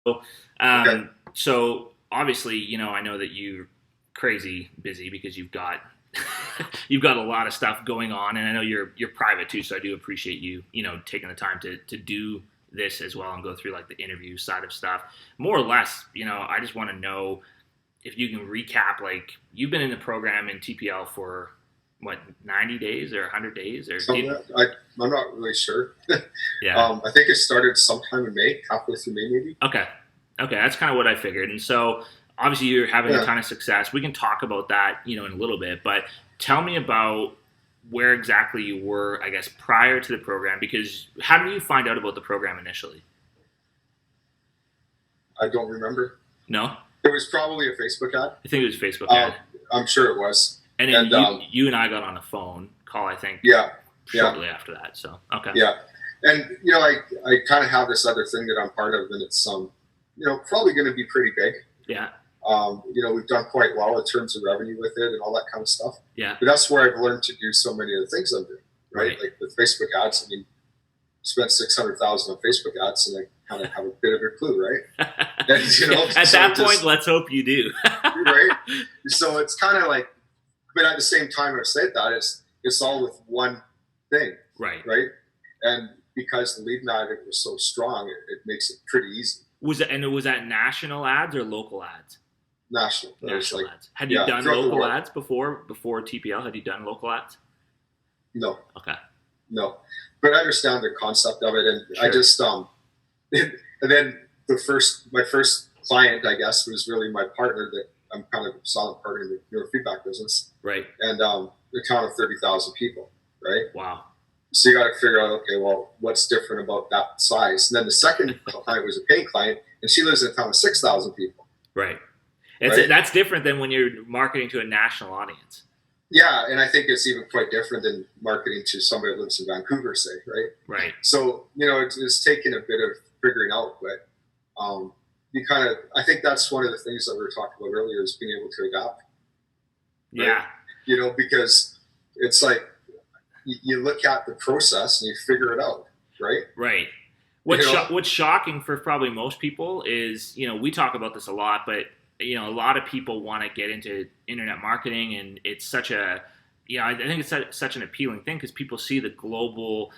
Okay. So obviously, I know that you're crazy busy because you've got you've got a lot of stuff going on, and I know you're private too. So I do appreciate you, taking the time to do this as well and go through like the interview side of stuff. More or less, I just want to know if you can recap. Like you've been in the program in TPL for what 90 days or 100 days or Some of did that, I'm not really sure. yeah. I think it started sometime in May, halfway through May, maybe. Okay. Okay, that's kind of what I figured. And so obviously you're having a Yeah. ton of success. We can talk about that, in a little bit, but tell me about where exactly you were, I guess, prior to the program, because how did you find out about the program initially? I don't remember. No? It was probably a Facebook ad. I think it was Facebook Um, ad. I'm sure it was. And then And you and I got on a phone call, I think, yeah, yeah, shortly after that. So, okay. yeah. And I kind of have this other thing that I'm part of, and it's probably going to be pretty big. Yeah. We've done quite well in terms of revenue with it and all that kind of stuff. Yeah. But that's where I've learned to do so many of the things I'm doing, right? Right. Like with Facebook ads. I mean, spent 600,000 on Facebook ads, and I kind of have a bit of a clue, right? And At so that point, let's hope you do. right. So it's kind of like, but at the same time, I said that it's all with one thing, Right. right? And because the lead magnet was so strong, it makes it pretty easy. Was that national ads or local ads? National. National ads. Had you yeah, done throughout the local world. ads before TPL? Had you done local ads? No, Okay. no. But I understand the concept of it, and I Sure. just and then my first client, I guess, was really my partner that I'm kind of a solid partner in the neurofeedback business, Right. and the town of 30,000 people, right? Wow. So you got to figure out, okay, well, what's different about that size? And then the second client was a paying client, and she lives in a town of 6,000 people, Right. right? That's different than when you're marketing to a national audience. Yeah, and I think it's even quite different than marketing to somebody that lives in Vancouver, say, right? Right. So it's taken a bit of figuring out, but I think that's one of the things that we were talking about earlier is being able to adapt. Right? Yeah. Because it's like you look at the process and you figure it out, right? Right. You know, What's shocking for probably most people is, we talk about this a lot, but a lot of people want to get into internet marketing, and it's such a, I think it's such an appealing thing because people see the global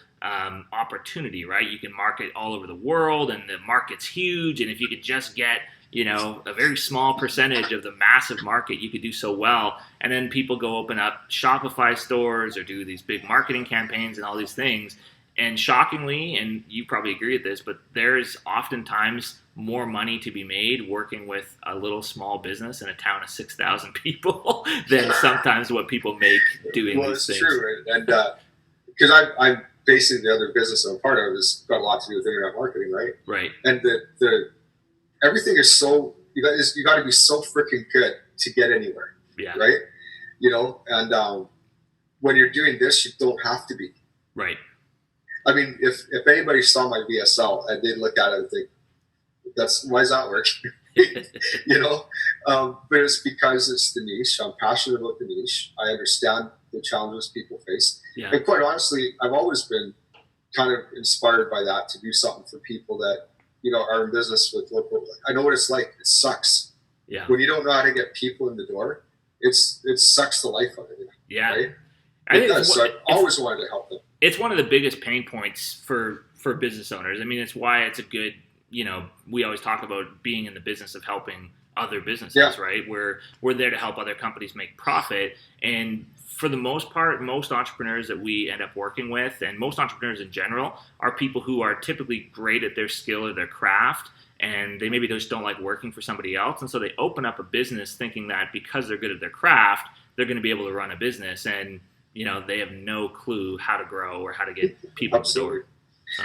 opportunity, right? You can market all over the world, and the market's huge, and if you could just get a very small percentage of the massive market, you could do so well. And then people go open up Shopify stores or do these big marketing campaigns and all these things. And shockingly, and you probably agree with this, but there's oftentimes more money to be made working with a little small business in a town of 6,000 people than sometimes what people make doing well, these it's things. true, and because I'm basically the other business I'm part of has got a lot to do with internet marketing, right? Right. And the everything is so you got to be so freaking good to get anywhere, Yeah. right? And when you're doing this, you don't have to be. Right. I mean, if anybody saw my VSL and they'd look at it and think, why does that work? But it's because it's the niche. I'm passionate about the niche. I understand the challenges people face. Yeah. And quite honestly, I've always been kind of inspired by that to do something for people that, are in business with local. I know what it's like. It sucks. Yeah. When you don't know how to get people in the door, it sucks the life out of you. Yeah. Right? I think So I've always wanted to help them. It's one of the biggest pain points for business owners. I mean, it's why it's a good, we always talk about being in the business of helping other businesses, right? We're there to help other companies make profit. And for the most part, most entrepreneurs that we end up working with, and most entrepreneurs in general, are people who are typically great at their skill or their craft, and they maybe just don't like working for somebody else. And so they open up a business thinking that because they're good at their craft, they're going to be able to run a business. And they have no clue how to grow or how to get people in the door.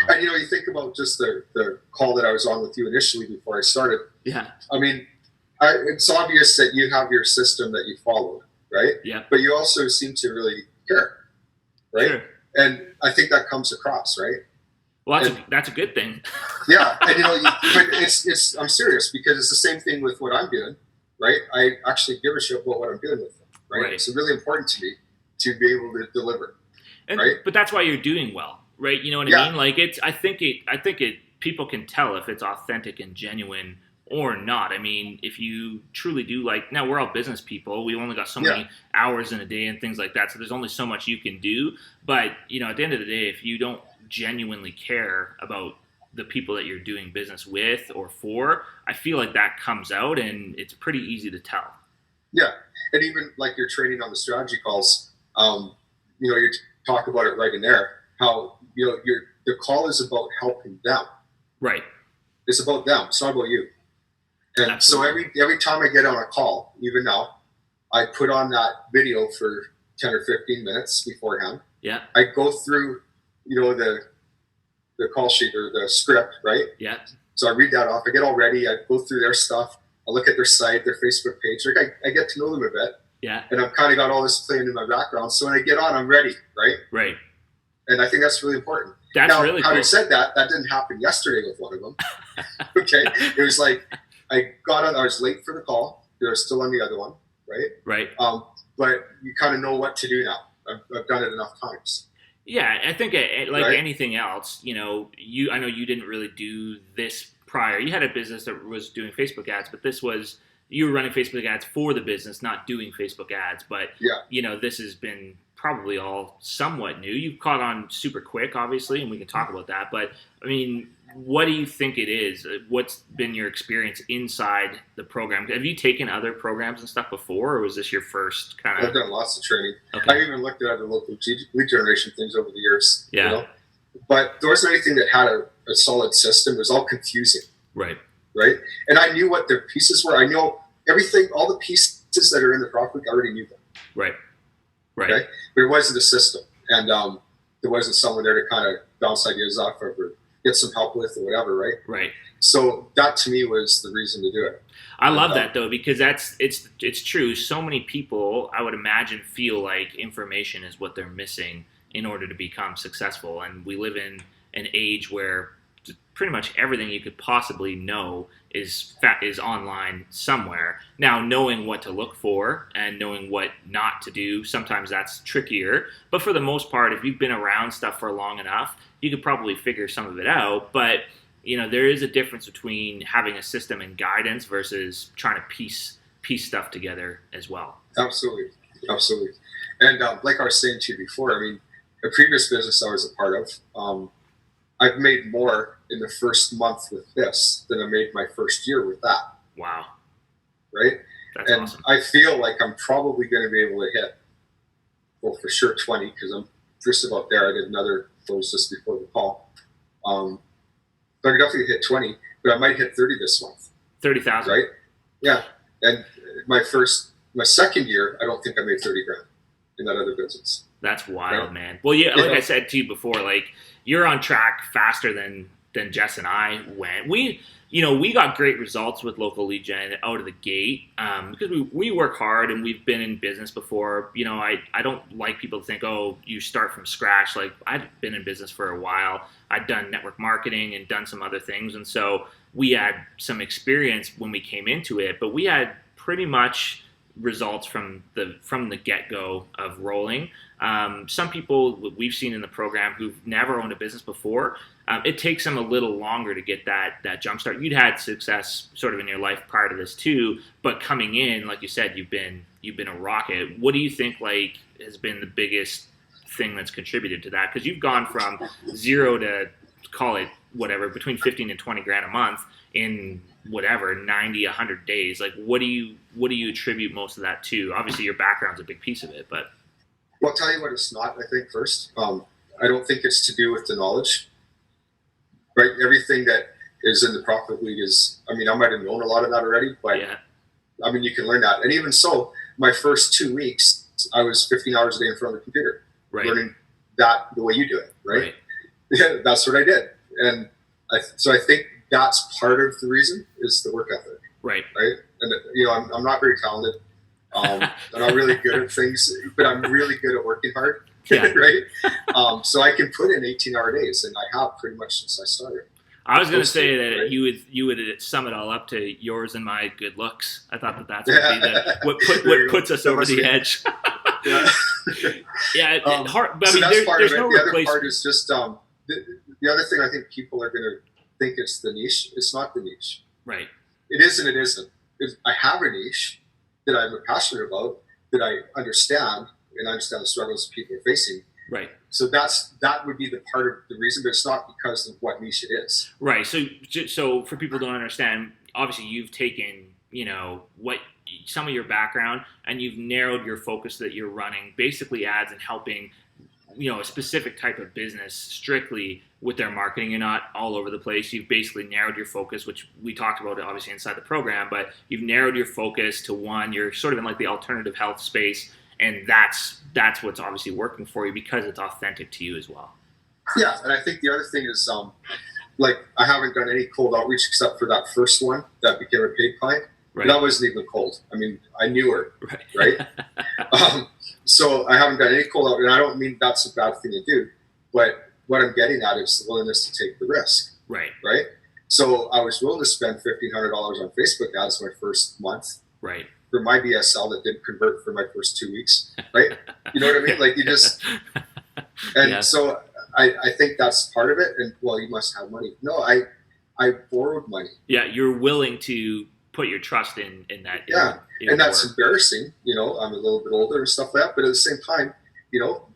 And you think about just the call that I was on with you initially before I started. Yeah. I mean, it's obvious that you have your system that you followed, right? Yeah. But you also seem to really care, right? Sure. And I think that comes across, right? Well, that's a good thing. Yeah, and but it's I'm serious because it's the same thing with what I'm doing, right? I actually give a shit about what I'm doing with them, right? It's really important to me to be able to deliver, right? But that's why you're doing well, right? You know what I mean? Like I think it people can tell if it's authentic and genuine or not. I mean, if you truly do like, now we're all business people. We only got so many hours in a day and things like that. So there's only so much you can do. But, you know, at the end of the day, if you don't genuinely care about the people that you're doing business with or for, I feel like that comes out and it's pretty easy to tell. Yeah. And even like your training on the strategy calls, you know, you talk about it right in there, how, you know, the call is about helping them. Right. It's about them. It's not about you. And Absolutely. so every time I get on a call, even now, I put on that video for 10 or 15 minutes beforehand. Yeah. I go through, you know, the call sheet or the script, right? Yeah. So I read that off. I get all ready. I go through their stuff. I look at their site, their Facebook page. Like I get to know them a bit. Yeah. And I've kind of got all this playing in my background. So when I get on, I'm ready, right? Right. And I think that's really important. That's now, really having cool. said that, that didn't happen yesterday with one of them. Okay. It was like, I got on, I was late for the call. They were still on the other one, right? Right. But you kind of know what to do now. I've done it enough times. Yeah, I think like Right. anything else, you know, I know you didn't really do this prior. You had a business that was doing Facebook ads, but you were running Facebook ads for the business, not doing Facebook ads. But, you know, this has been probably all somewhat new. You've caught on super quick, obviously, and we can talk about that. But, I mean, what do you think it is? What's been your experience inside the program? Have you taken other programs and stuff before, or was this your first kind of... I've done lots of training. Okay. I even looked at other local lead generation things over the years. Yeah. You know? But there wasn't anything that had a solid system. It was all confusing. Right. Right? And I knew what their pieces were. I know everything, all the pieces that are in the product, I already knew them. Right. Right. Okay? But it wasn't a system. And there wasn't someone there to kind of bounce ideas off of or get some help with or whatever, right? Right. So that to me was the reason to do it. I love that though, because it's true. So many people, I would imagine, feel like information is what they're missing in order to become successful. And we live in an age where pretty much everything you could possibly know is online somewhere. Now, knowing what to look for and knowing what not to do, sometimes that's trickier. But for the most part, if you've been around stuff for long enough, you could probably figure some of it out. But, you know, there is a difference between having a system and guidance versus trying to piece stuff together as well. Absolutely. Absolutely. And like I was saying to you before, I mean, the previous business I was a part of, I've made more in the first month with this than I made my first year with that. Wow. Right? That's and awesome. I feel like I'm probably going to be able to hit, well, for sure 20, because I'm just about there. I did another close just before the call. But I could definitely hit 20, but I might hit 30 this month. 30,000. Right? Yeah. And my second year, I don't think I made 30 grand in that other business. That's wild, man. Well, yeah, like I said to you before, like you're on track faster than Jess and I went. We got great results with local lead gen out of the gate because we work hard and we've been in business before. You know, I don't like people to think, oh, you start from scratch. Like I've been in business for a while. I'd done network marketing and done some other things, and so we had some experience when we came into it. But we had pretty much results from the get-go of rolling. Some people we've seen in the program who've never owned a business before, it takes them a little longer to get that jump start. You'd had success sort of in your life prior to this too, but coming in, like you said, you've been a rocket. What do you think like has been the biggest thing that's contributed to that? Because you've gone from zero to, call it whatever, between 15 and 20 grand a month in whatever 90, 100 days. Like what do you attribute most of that to? Obviously your background's a big piece of it, but well, I'll tell you what it's not, I think, first. I don't think it's to do with the knowledge. Right? Everything that is in the Profit League is, I mean, I might have known a lot of that already, but yeah. I mean, you can learn that. And even so, my first 2 weeks, I was 15 hours a day in front of the computer, learning that the way you do it, right? Yeah, that's what I did. And so I think that's part of the reason is the work ethic. Right. And, you know, I'm not very talented. I'm not really good at things, but I'm really good at working hard. Yeah. Right. So I can put in 18-hour days, and I have pretty much since I started. I was going to say that you would sum it all up to yours and my good looks. I thought that's what puts us over the edge. Hard. But so I mean, that's part of it. The other part is just the other thing I think people are going to think it's the niche. It's not the niche. Right. It is and it isn't. If I have a niche that I'm passionate about, that I understand, and I understand the struggles people are facing. Right. So that would be the part of the reason, but it's not because of what niche it is. Right. So for people who don't understand, obviously you've taken, what some of your background and you've narrowed your focus that you're running basically ads and helping, a specific type of business strictly with their marketing. You're not all over the place. You've basically narrowed your focus, which we talked about obviously inside the program, but you've narrowed your focus to one. You're sort of in like the alternative health space, and that's what's obviously working for you because it's authentic to you as well. Yeah, and I think the other thing is, I haven't done any cold outreach except for that first one that became a paid client. Right. That wasn't even cold. I mean, I knew her, right? So I haven't done any cold outreach, and I don't mean that's a bad thing to do, but what I'm getting at is the willingness to take the risk. Right. Right. So I was willing to spend $1,500 on Facebook ads my first month. Right. For my DSL that didn't convert for my first 2 weeks. Right. You know what I mean? Like you just, and yeah. So I think that's part of it. And well, you must have money. No, I borrowed money. Yeah. You're willing to put your trust in that. Yeah. And that's embarrassing. I'm a little bit older and stuff like that. But at the same time,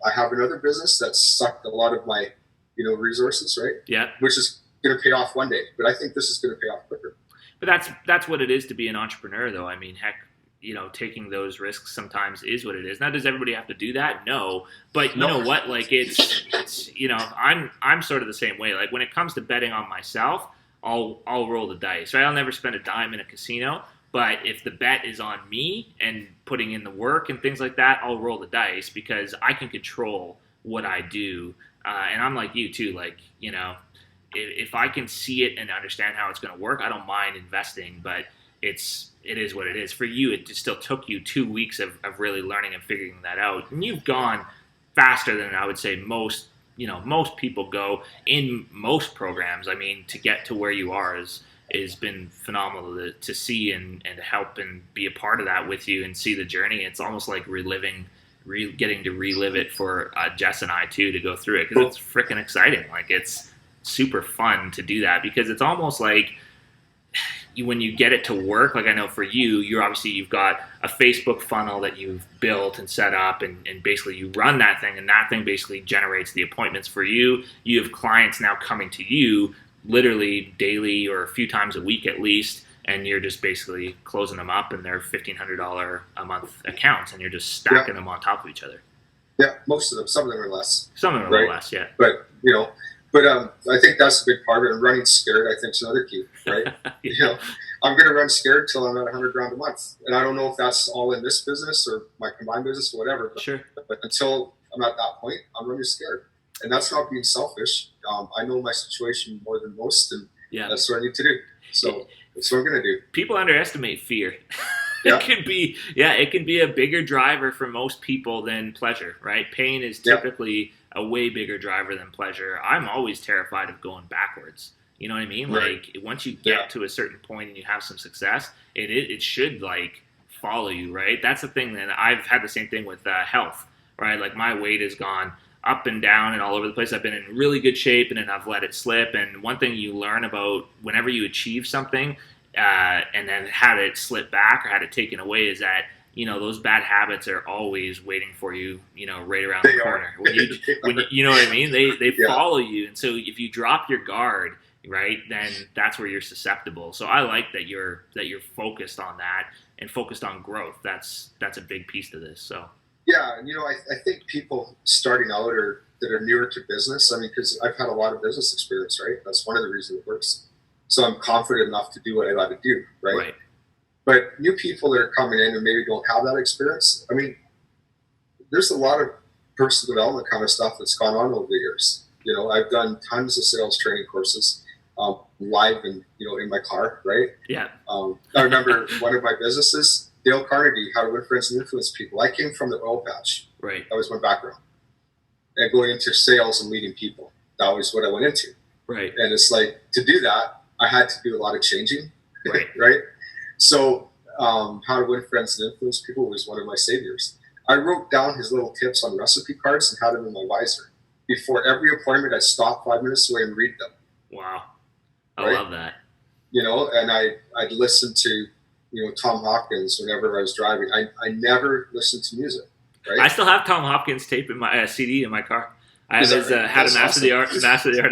I have another business that sucked a lot of my, resources, right? Yeah. Which is going to pay off one day. But I think this is going to pay off quicker. But that's what it is to be an entrepreneur, though. I mean, heck, taking those risks sometimes is what it is. Now, does everybody have to do that? No. But you know what? Like it's I'm sort of the same way. Like when it comes to betting on myself, I'll roll the dice, right? I'll never spend a dime in a casino. But if the bet is on me and putting in the work and things like that, I'll roll the dice because I can control what I do. And I'm like you too. Like, if I can see it and understand how it's going to work, I don't mind investing, but it is what it is. For you, it just still took you 2 weeks of really learning and figuring that out. And you've gone faster than I would say most people go in most programs. I mean, to get to where you are has been phenomenal to see and to help and be a part of that with you and see the journey. It's almost like getting to relive it for Jess and I too, to go through it, because it's freaking exciting. Like it's super fun to do that because it's almost like when you get it to work. Like I know for you've got a Facebook funnel that you've built and set up and basically you run that thing and that thing basically generates the appointments for you. You have clients now coming to you literally daily or a few times a week at least, and you're just basically closing them up and they're $1,500 a month accounts and you're just stacking them on top of each other. Yeah, most of them. Some of them are less. Some of them are less, yeah. But, I think that's a big part of it. And running scared, I think, is another key, right? Yeah. I'm going to run scared till I'm at $100,000 a month. And I don't know if that's all in this business or my combined business or whatever. But, sure. But until I'm at that point, I'm running scared. And that's not being selfish. I know my situation more than most, and that's what I need to do. So that's what I'm going to do. People underestimate fear. Yeah. It can be a bigger driver for most people than pleasure, right? Pain is typically a way bigger driver than pleasure. I'm always terrified of going backwards. You know what I mean? Right. Like once you get to a certain point and you have some success, it should like follow you, right? That's the thing that I've had the same thing with health, right? Like my weight has gone up and down and all over the place. I've been in really good shape and then I've let it slip. And one thing you learn about whenever you achieve something and then had it slip back or had it taken away is that, those bad habits are always waiting for you, right around the corner. When you know what I mean? They follow you. And so if you drop your guard, right, then that's where you're susceptible. So I like that you're focused on that and focused on growth. That's a big piece to this. So. Yeah, and I think people starting out or that are newer to business, I mean, because I've had a lot of business experience, right? That's one of the reasons it works. So I'm confident enough to do what I got to do, right? But new people that are coming in and maybe don't have that experience, I mean, there's a lot of personal development kind of stuff that's gone on over the years. I've done tons of sales training courses live and, in my car, right? Yeah. I remember one of my businesses, Dale Carnegie, How to Win Friends and Influence People. I came from the oil patch. Right. That was my background. And going into sales and leading people, that was what I went into. Right. And it's like, to do that, I had to do a lot of changing. Right. Right. So How to Win Friends and Influence People was one of my saviors. I wrote down his little tips on recipe cards and had them in my visor. Before every appointment, I'd stop 5 minutes away and read them. Wow. I love that. And I'd listen to, Tom Hopkins whenever I was driving. I never listened to music. Right? I still have Tom Hopkins tape in my CD in my car. I have his How to Master the Art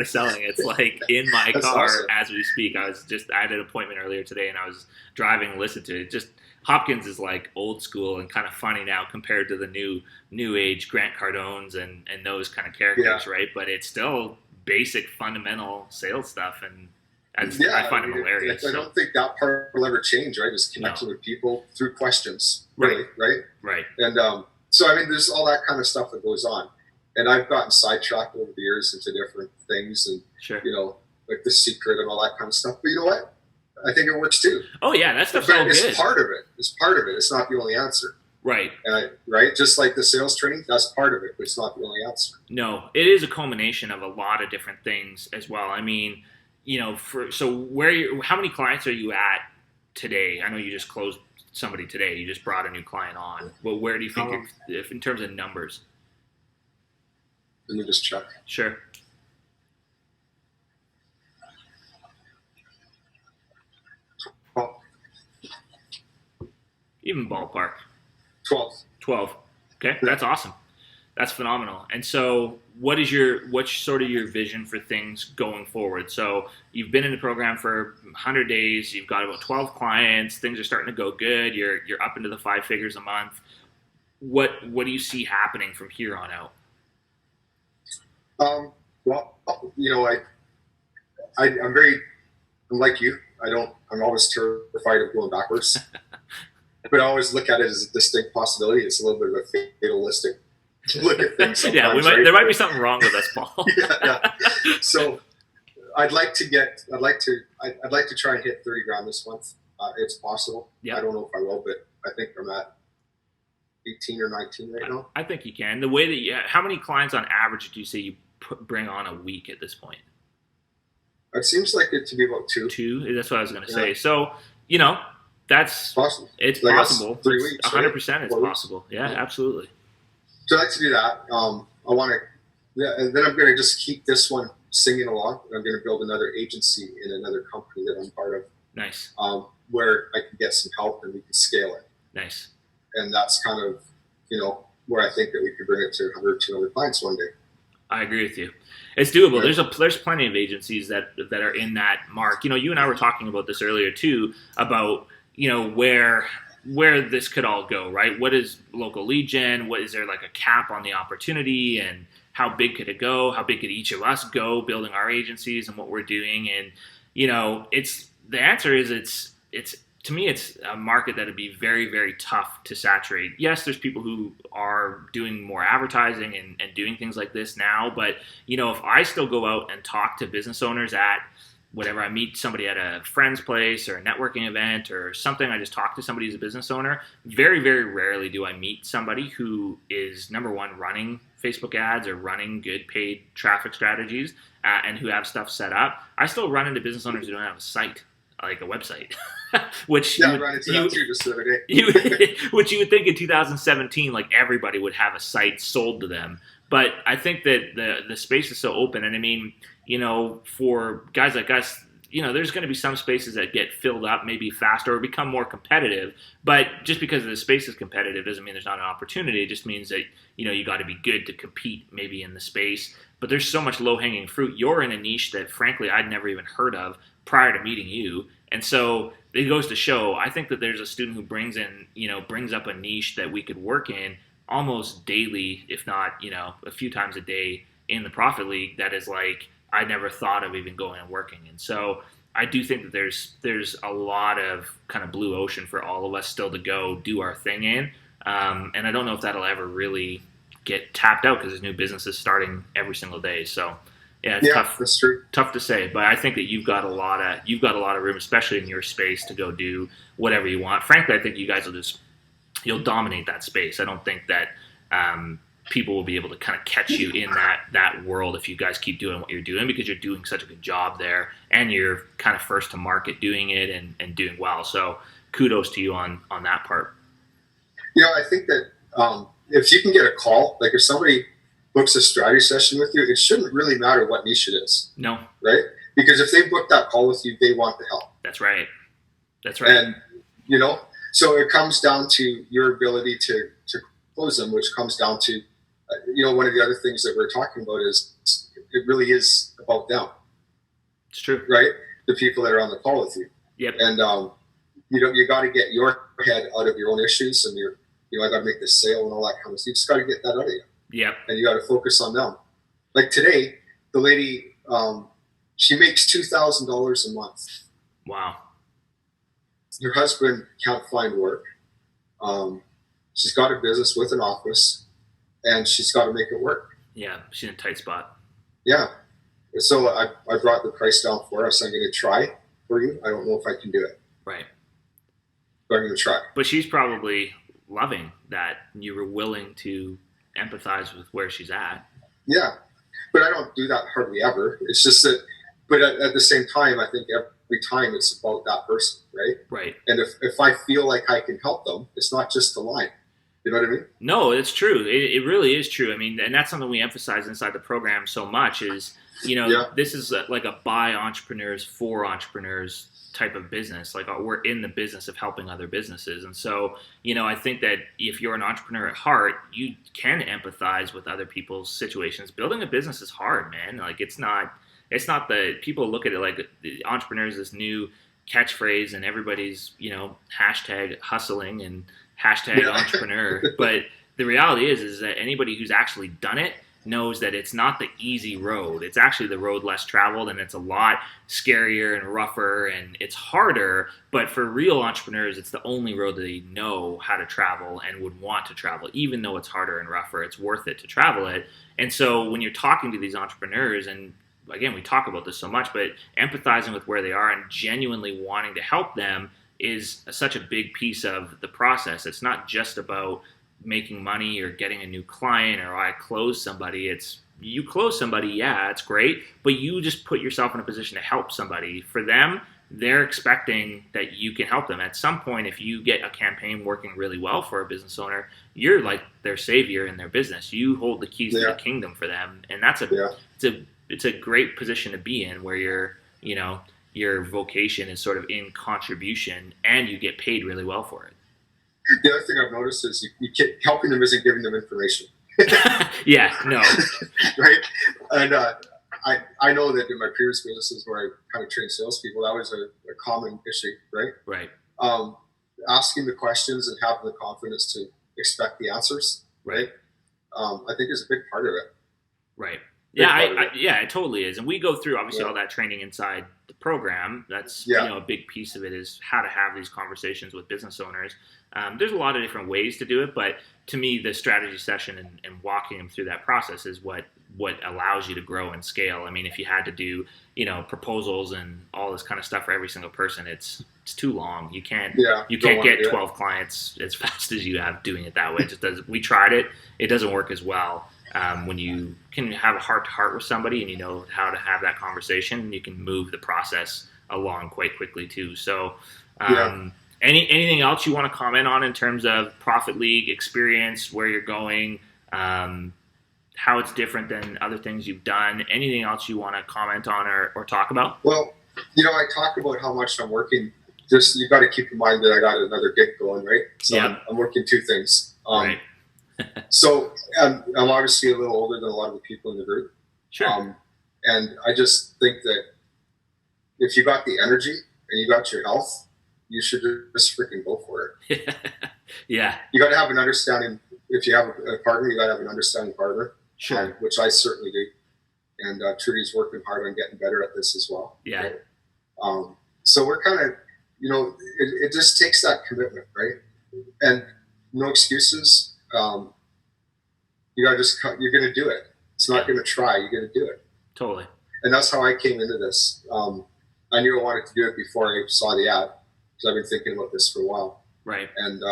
of Selling. It's like in my car awesome. As we speak. I had an appointment earlier today, and I was driving and listened to it. Just Hopkins is like old school and kind of funny now compared to the new age Grant Cardones and those kind of characters, right? But it's still basic fundamental sales stuff, and I find him hilarious. I don't think that part will ever change, right? Just connecting with people through questions, really, right? Right. And so there's all that kind of stuff that goes on. And I've gotten sidetracked over the years into different things and, like The Secret and all that kind of stuff. But you know what? I think it works too. Oh, yeah, that stuff's all good. It's part of it. It's part of it. It's not the only answer. Right. Right? Just like the sales training, that's part of it, but it's not the only answer. No, it is a culmination of a lot of different things as well. I mean, how many clients are you at today? I know you just closed somebody today. You just brought a new client on. Well, where do you think, if in terms of numbers? Let me just check. Sure. Even ballpark. 12. Okay, that's awesome. That's phenomenal. And so what's sort of your vision for things going forward? So you've been in the program for 100 days. You've got about 12 clients. Things are starting to go good. You're up into the 5 figures a month. What do you see happening from here on out? I'm like you. I'm always terrified of going backwards, but I always look at it as a distinct possibility. It's a little bit of a fatalistic look at things. Yeah, there might be something wrong with us, Paul. yeah. So I'd like to try and hit 30 grand this month. It's possible. Yep. I don't know if I will, but I think I'm at 18 or 19 right now. I think you can. The way that how many clients on average do you say you bring on a week at this point? It seems like it to be about 2. 2? That's what I was going to say. So, that's possible. It's possible. 3 weeks. 100% it's possible. Yeah, absolutely. So I'd like to do that. I want to, and then I'm going to just keep this one singing along. I'm going to build another agency in another company that I'm part of. Nice. Where I can get some help and we can scale it. Nice. And that's kind of, where I think that we could bring it to 100, 200 clients one day. I agree with you. It's doable. Right. There's plenty of agencies that are in that mark. You and I were talking about this earlier too, about where this could all go, right? What is local lead gen? What is there like a cap on the opportunity, and how big could it go? How big could each of us go building our agencies and what we're doing? And it's the answer is it's to me, it's a market that would be very, very tough to saturate. Yes, there's people who are doing more advertising and doing things like this now. But, if I still go out and talk to business owners at whatever, I meet somebody at a friend's place or a networking event or something, I just talk to somebody who's a business owner, very, very rarely do I meet somebody who is, number one, running Facebook ads or running good paid traffic strategies and who have stuff set up. I still run into business owners who don't have a site, like a website. Which I ran into that too just the other day. Which you would think in 2017, like everybody would have a site sold to them. But I think that the space is so open, and I mean, for guys like us, there's going to be some spaces that get filled up maybe faster or become more competitive. But just because the space is competitive doesn't mean there's not an opportunity. It just means that you got to be good to compete maybe in the space. But there's so much low hanging fruit. You're in a niche that frankly I'd never even heard of prior to meeting you. And so it goes to show, I think that there's a student who brings up a niche that we could work in almost daily, if not, a few times a day in the Profit League that is like, I never thought of even going and working. And so I do think that there's a lot of kind of blue ocean for all of us still to go do our thing in. And I don't know if that'll ever really get tapped out because there's new businesses starting every single day. So yeah, it's tough. That's true. Tough to say, but I think that you've got a lot of room, especially in your space, to go do whatever you want. Frankly, I think you guys you'll dominate that space. I don't think that people will be able to kind of catch you in that world if you guys keep doing what you're doing, because you're doing such a good job there and you're kind of first to market doing it and doing well. So kudos to you on that part. I think that if you can get a call, like if somebody books a strategy session with you, it shouldn't really matter what niche it is. No. Right? because if they book that call with you, they want the help. That's right. That's right. And, so it comes down to your ability to close them, which comes down to, one of the other things that we're talking about is it really is about them. It's true. Right? The people that are on the call with you. Yep. And, you got to get your head out of your own issues and I got to make this sale and all that kind of stuff. You just got to get that out of you. Yep. And you got to focus on them. Like today, the lady, she makes $2,000 a month. Wow. Her husband can't find work. She's got a business with an office, and she's got to make it work. Yeah, she's in a tight spot. Yeah. So I brought the price down for us. I'm going to try for you. I don't know if I can do it. Right. But I'm going to try. But she's probably loving that you were willing to empathize with where she's at. Yeah. But I don't do that hardly ever. It's just that, but at the same time, I think every time it's about that person, right? Right. And if I feel like I can help them, it's not just the line. You know what I mean? No, it's true. It really is true. I mean, and that's something we emphasize inside the program so much is, This is like a by entrepreneurs for entrepreneurs type of business. Like we're in the business of helping other businesses. And so, I think that if you're an entrepreneur at heart, you can empathize with other people's situations. Building a business is hard, man. Like it's not the people look at it like the entrepreneurs, this new catchphrase and everybody's, hashtag hustling and hashtag entrepreneur. But the reality is that anybody who's actually done it knows that it's not the easy road. It's actually the road less traveled, and it's a lot scarier and rougher and it's harder. But for real entrepreneurs, it's the only road that they know how to travel and would want to travel. Even though it's harder and rougher, it's worth it to travel it. And so when you're talking to these entrepreneurs, and again, we talk about this so much, but empathizing with where they are and genuinely wanting to help them is such a big piece of the process. It's not just about making money or getting a new client or I close somebody. It's you close somebody, yeah, it's great, but you just put yourself in a position to help somebody. For them, they're expecting that you can help them. At some point, if you get a campaign working really well for a business owner, you're like their savior in their business. You hold the keys to the kingdom for them, and that's it's a great position to be in where your vocation is sort of in contribution and you get paid really well for it. The other thing I've noticed is you keep helping them isn't giving them information. Yeah, no. Right? And I know that in my previous businesses where I kind of trained salespeople, that was a common issue, right? Right. Asking the questions and having the confidence to expect the answers, right? I think is a big part of it. Right. Yeah, it totally is. And we go through obviously all that training inside the program. That's a big piece of it is how to have these conversations with business owners. There's a lot of different ways to do it, but to me, the strategy session and walking them through that process is what allows you to grow and scale. I mean, if you had to do proposals and all this kind of stuff for every single person, it's too long. You can't get 12 clients as fast as you have doing it that way. It just does. We tried it. It doesn't work as well. When you can have a heart-to-heart with somebody and you know how to have that conversation, you can move the process along quite quickly too. So anything else you want to comment on in terms of Profit League experience, where you're going, how it's different than other things you've done? Anything else you want to comment on or talk about? Well, I talk about how much I'm working. Just you got to keep in mind that I got another gig going, right? So I'm working two things. Right. So I'm obviously a little older than a lot of the people in the group. Sure. And I just think that if you got the energy and you got your health, you should just freaking go for it. Yeah. You got to have an understanding. If you have a partner, you got to have an understanding partner. Sure. Which I certainly do. And Trudy's working hard on getting better at this as well. Yeah. Right? So we're kind of, it just takes that commitment, right? And no excuses. You gotta you're going to do it. It's not going to try. You're going to do it. Totally. And that's how I came into this. I knew I wanted to do it before I saw the ad because I've been thinking about this for a while. Right. And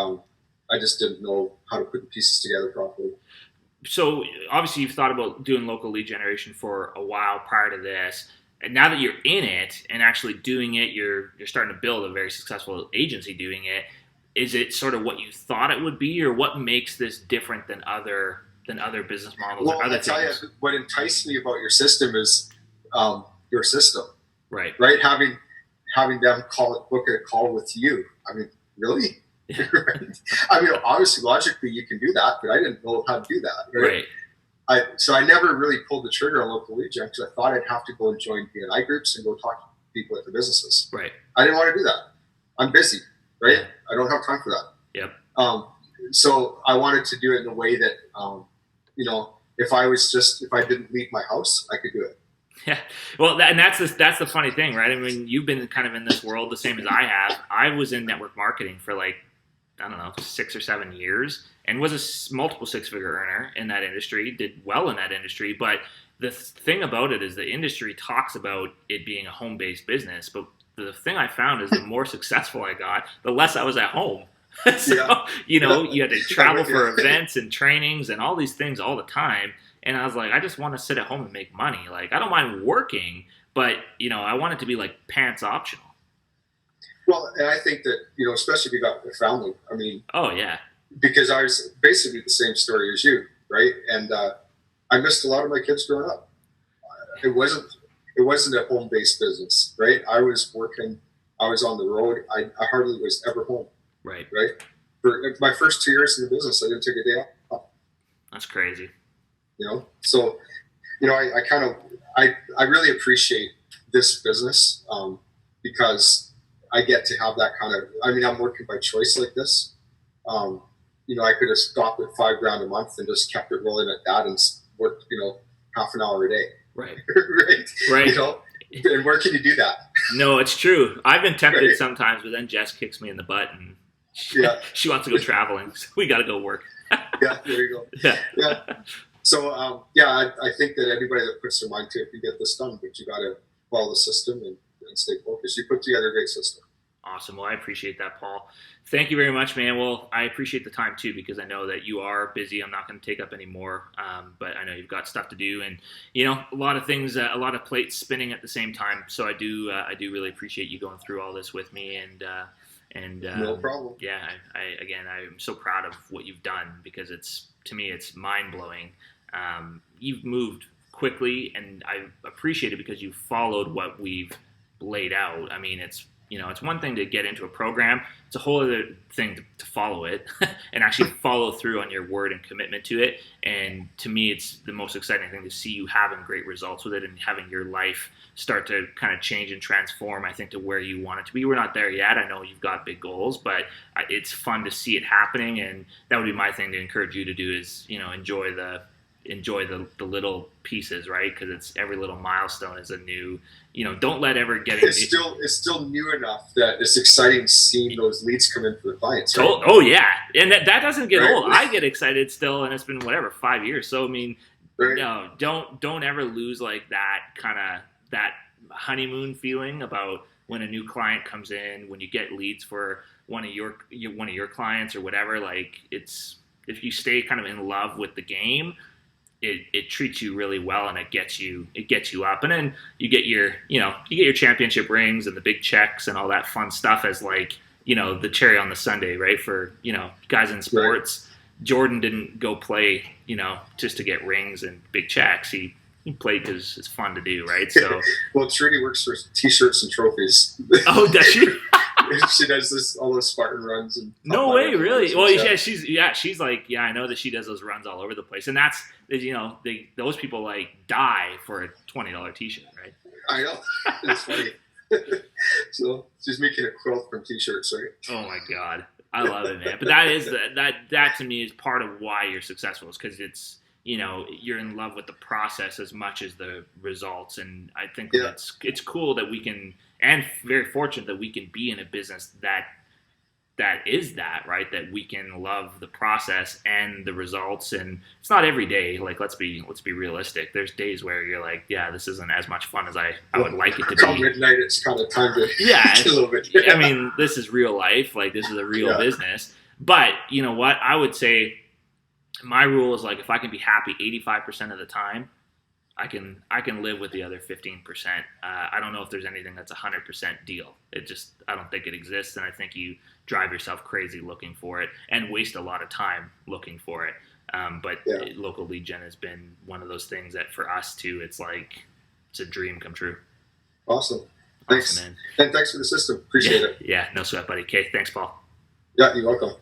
I just didn't know how to put the pieces together properly. So obviously you've thought about doing local lead generation for a while prior to this. And now that you're in it and actually doing it, you're starting to build a very successful agency doing it. Is it sort of what you thought it would be, or what makes this different than other business models? Well, or other I tell you, what enticed me about your system is your system. Right. Right. Having them book a call with you. I mean, really? Right? I mean, obviously, logically, you can do that, but I didn't know how to do that. Right. So I never really pulled the trigger on local lead gen because I thought I'd have to go and join BNI groups and go talk to people at the businesses. Right. I didn't want to do that. I'm busy. Right. Yeah. I don't have time for that. Yep. So I wanted to do it in a way that, if I didn't leave my house, I could do it. Yeah. Well, that's the funny thing, right? I mean, you've been kind of in this world the same as I have. I was in network marketing for 6 or 7 years and was a multiple six-figure earner in that industry, did well in that industry. But the thing about it is the industry talks about it being a home-based business. But the thing I found is the more successful I got, the less I was at home. So, you had to travel for events and trainings and all these things all the time. And I was like, I just want to sit at home and make money. Like, I don't mind working, but, I want it to be pants optional. Well, and I think that, especially if you got a family, I mean. Oh, yeah. Because I was basically the same story as you, right? And I missed a lot of my kids growing up. It wasn't a home-based business, right? I was working, I was on the road. I hardly was ever home. Right. Right. For my first 2 years in the business, I didn't take a day off. That's crazy. So, I really appreciate this business because I get to have that kind of, I'm working by choice like this. I could have stopped at $5,000 a month and just kept it rolling at that and worked, half an hour a day. Right. Right. And where can you do that? No, it's true. I've been tempted sometimes, but then Jess kicks me in the butt and she wants to go traveling. So we got to go work. Yeah, there you go. Yeah. So, I think that anybody that puts their mind to it can get this done, but you got to follow the system and stay focused. You put together a great system. Awesome. Well, I appreciate that, Paul. Thank you very much, man. Well, I appreciate the time too, because I know that you are busy. I'm not going to take up any more, but I know you've got stuff to do and, a lot of things, a lot of plates spinning at the same time. So I do really appreciate you going through all this with me and no problem. Yeah, I'm so proud of what you've done because to me, it's mind blowing. You've moved quickly and I appreciate it because you followed what we've laid out. I mean, it's one thing to get into a program. It's a whole other thing to follow it and actually follow through on your word and commitment to it. And to me, it's the most exciting thing to see you having great results with it and having your life start to kind of change and transform, I think, to where you want it to be. We're not there yet. I know you've got big goals, but it's fun to see it happening. And that would be my thing to encourage you to do is, enjoy the little pieces, right? Because it's every little milestone is a new, don't let ever get it's still new enough that it's exciting seeing those leads come in for the clients, right? Oh yeah, and that doesn't get old. I get excited still, and it's been 5 years. So I mean, no, don't ever lose that kind of that honeymoon feeling about when a new client comes in, when you get leads for one of your clients or whatever. It's if you stay kind of in love with the game. It treats you really well and it gets you up, and then you get your championship rings and the big checks and all that fun stuff as the cherry on the sundae, right? For guys in sports. Right. Jordan didn't go play just to get rings and big checks. He played because it's fun to do, right? So well, Trudy works for T-shirts and trophies. Oh, does she? She does all those Spartan runs and no way, really? Well, yeah, she's I know that she does those runs all over the place, and that's those people die for a $20 T-shirt, right? I know, it's funny. So she's making a quilt from T-shirts, right? Oh my God, I love it, man. But that to me is part of why you're successful, is because it's you're in love with the process as much as the results, and I think it's cool that we can. And very fortunate that we can be in a business that is that, right? That we can love the process and the results. And it's not every day. Let's be realistic. There's days where you're this isn't as much fun as I would like it to be. Come midnight, it's kind of time to a little bit. I mean, this is real life. This is a real business. But you know what? I would say my rule is if I can be happy 85% of the time, I can live with the other 15%. I don't know if there's anything that's 100% deal. I don't think it exists, and I think you drive yourself crazy looking for it and waste a lot of time looking for it. Local lead gen has been one of those things that for us too, it's a dream come true. Awesome. Thanks. Awesome, man. And thanks for the system. Appreciate it. Yeah, no sweat, buddy. Okay, thanks, Paul. Yeah, you're welcome.